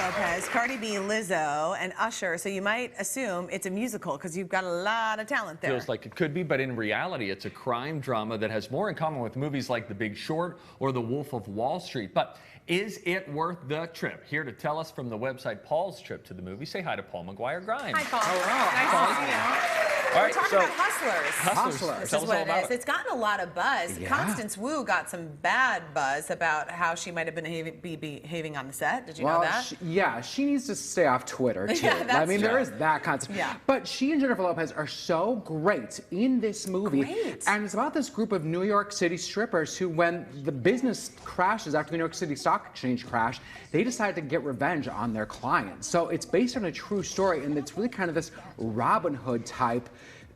Lopez, Cardi B, Lizzo, and Usher. So you might assume it's a musical because you've got a lot of talent there. Feels like it could be, but in reality, it's a crime drama that has more in common with movies like The Big Short or The Wolf of Wall Street. But is it worth the trip? Here to tell us from the website Paul's Trip to the Movie, say hi to Paul McGuire Grimes. Hi, Paul. Hello. Nice to see you. All We're right, talking about Hustlers. This Tell is us what all it about is. it. It's gotten a lot of buzz. Yeah. Constance Wu got some bad buzz about how she might have been behaving on the set. Did you know that? Yeah, she needs to stay off Twitter, too. Yeah, that's I mean, there true. is that concept. Yeah. But she and Jennifer Lopez are so great in this movie. Great. And it's about this group of New York City strippers who, when the business crashes after the New York City Stock Exchange crash, they decide to get revenge on their clients. So it's based on a true story, and it's really kind of this Robin Hood type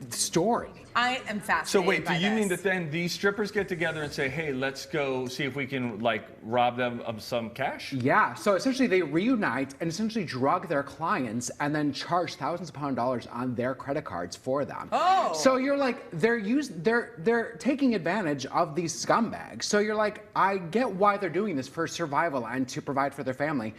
story. I am fascinated. So wait, do you by mean this. that then these strippers get together and say, hey, let's go see if we can, like, rob them of some cash? Yeah, so essentially they reunite and essentially drug their clients and then charge thousands of dollars on their credit cards for them. Oh. So you're like, they're taking advantage of these scumbags. So you're like, I get why they're doing this for survival and to provide for their family.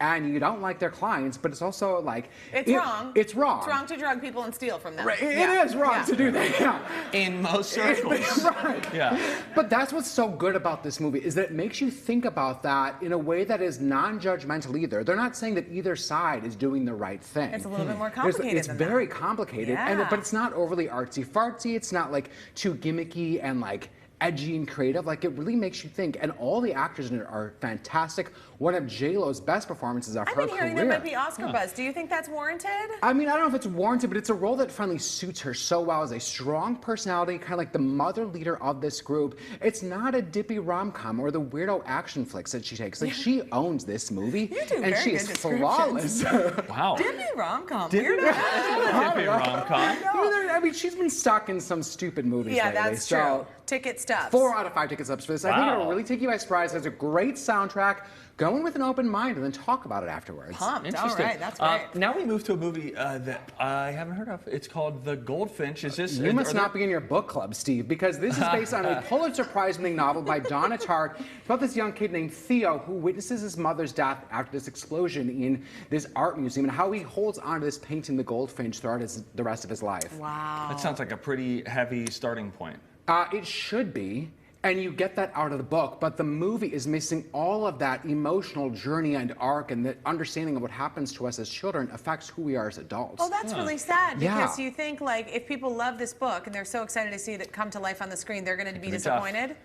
And you don't like their clients, but it's also like... It's wrong. It's wrong. It's wrong to drug people and steal from them. Right, it is wrong to do that, yeah. In most circles. Right. Yeah. But that's what's so good about this movie, is that it makes you think about that in a way that is non-judgmental either. They're not saying that either side is doing the right thing. It's a little bit more complicated It's than very that. complicated, Yeah. but it's not overly artsy-fartsy. It's not like too gimmicky and like edgy and creative. Like, it really makes you think, and all the actors in it are fantastic. One of J-Lo's best performances of her career. I've been hearing there might be Oscar buzz. Do you think that's warranted? I mean, I don't know if it's warranted, but it's a role that finally suits her so well as a strong personality, kind of like the mother leader of this group. It's not a dippy rom-com or the weirdo action flicks that she takes. Like, she owns this movie, You do and very she good is descriptions. flawless. Wow. Dippy rom-com. Dippy rom-com. I mean, she's been stuck in some stupid movies Yeah, lately. that's true. Ticket stubs. 4 out of 5 ticket stubs for this. I think Wow. it'll really take you by surprise. It has a great soundtrack. Go in with an open mind and then talk about it afterwards. Pumped. All Interesting. right, that's great. Now we move to a movie that I haven't heard of. It's called The Goldfinch. Is this? You must not be in your book club, Steve, because this is based on a Pulitzer Prize-winning novel by Donna Tartt. It's about this young kid named Theo who witnesses his mother's death after this explosion in this art museum and how he holds on to this painting, The Goldfinch, throughout the rest of his life. Wow. That sounds like a pretty heavy starting point. It should be. And you get that out of the book, but the movie is missing all of that emotional journey and arc, and the understanding of what happens to us as children affects who we are as adults. Oh, that's really sad, Yeah. because you think, like, if people love this book and they're so excited to see it come to life on the screen, they're going to be It's tough. disappointed?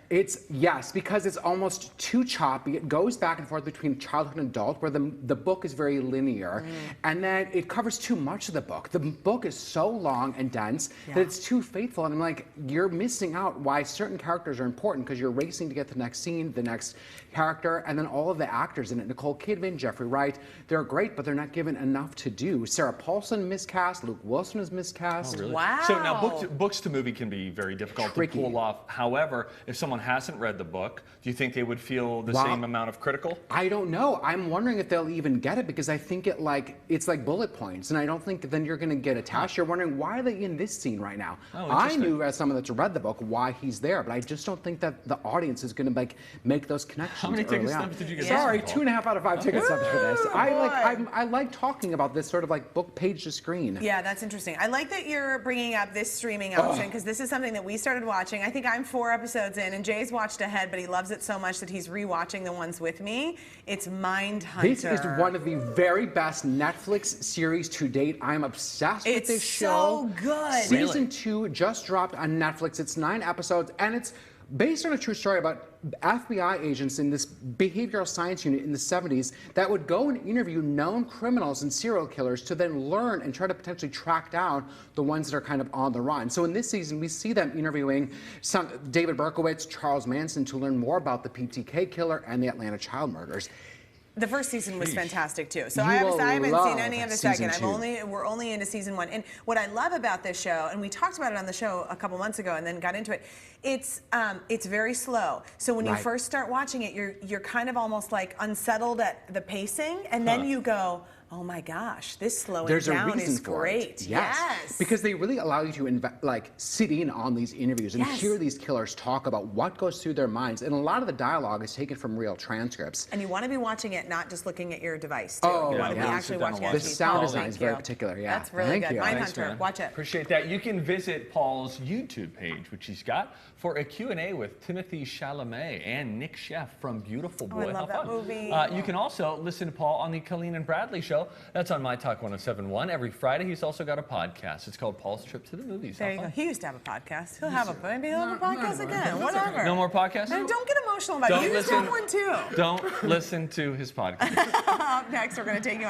Yes, because it's almost too choppy. It goes back and forth between childhood and adult, where the book is very linear, and then it covers too much of the book. The book is so long and dense that it's too faithful, and I'm like, you're missing out why certain characters are important, because you're racing to get the next scene, the next character, and then all of the actors in it. Nicole Kidman, Jeffrey Wright, they're great, but they're not given enough to do. Sarah Paulson miscast, Luke Wilson is miscast. Oh, really? Wow. So now books to movie can be very difficult Tricky. to pull off. However, if someone hasn't read the book, do you think they would feel the same amount of critical? I don't know. I'm wondering if they'll even get it, because I think it's like bullet points, and I don't think then you're going to get attached. You're wondering, why are they in this scene right now? Oh, I interesting. knew, as someone that's read the book, why he's there, but I just don't think that the audience is going to make those connections. How many ticket early on. stubs did you get? Sorry, this one, 2.5 out of 5 ticket stubs for this. Ooh, I like talking about this sort of like book page to screen. Yeah, that's interesting. I like that you're bringing up this streaming option, because this is something that we started watching. I think I'm 4 episodes in, and Jay's watched ahead, but he loves it so much that he's rewatching the ones with me. It's Mindhunter. This is one of the very best Netflix series to date. I'm obsessed with this show. It's so good. Season 2 just dropped on Netflix. It's 9 episodes, and it's based on a true story about FBI agents in this behavioral science unit in the 70s that would go and interview known criminals and serial killers to then learn and try to potentially track down the ones that are kind of on the run. So in this season, we see them interviewing David Berkowitz, Charles Manson, to learn more about the PTK killer and the Atlanta child murders. The first season was fantastic too. So You I haven't will seen any of the love second. season 2. We're only into season 1. And what I love about this show, and we talked about it on the show a couple months ago and then got into it, it's very slow. So when you Right. first start watching it, you're kind of almost like unsettled at the pacing, and then you go, oh my gosh, this slowing There's a down reason is for great. it. Yes. Because they really allow you to like sit in on these interviews and hear these killers talk about what goes through their minds. And a lot of the dialogue is taken from real transcripts. And you want to be watching it, not just looking at your device, too. Oh, you want to be yeah. actually watching it. The sound Paul, design thank is very you. particular, yeah. That's really Thank good. you. Mindhunter, watch it. Appreciate that. You can visit Paul's YouTube page, which he's got, for a Q&A with Timothy Chalamet and Nick Sheff from Beautiful Boy. I love that movie. You can also listen to Paul on the Colleen and Bradley Show. That's on My Talk 107.1 every Friday. He's also got a podcast. It's called Paul's Trip to the Movies. There you go. He used to have a podcast. He'll have a podcast again. Whatever. No more podcasts? And don't get emotional about it. You used to have one too. Don't listen to his podcast. Up next, we're going to take you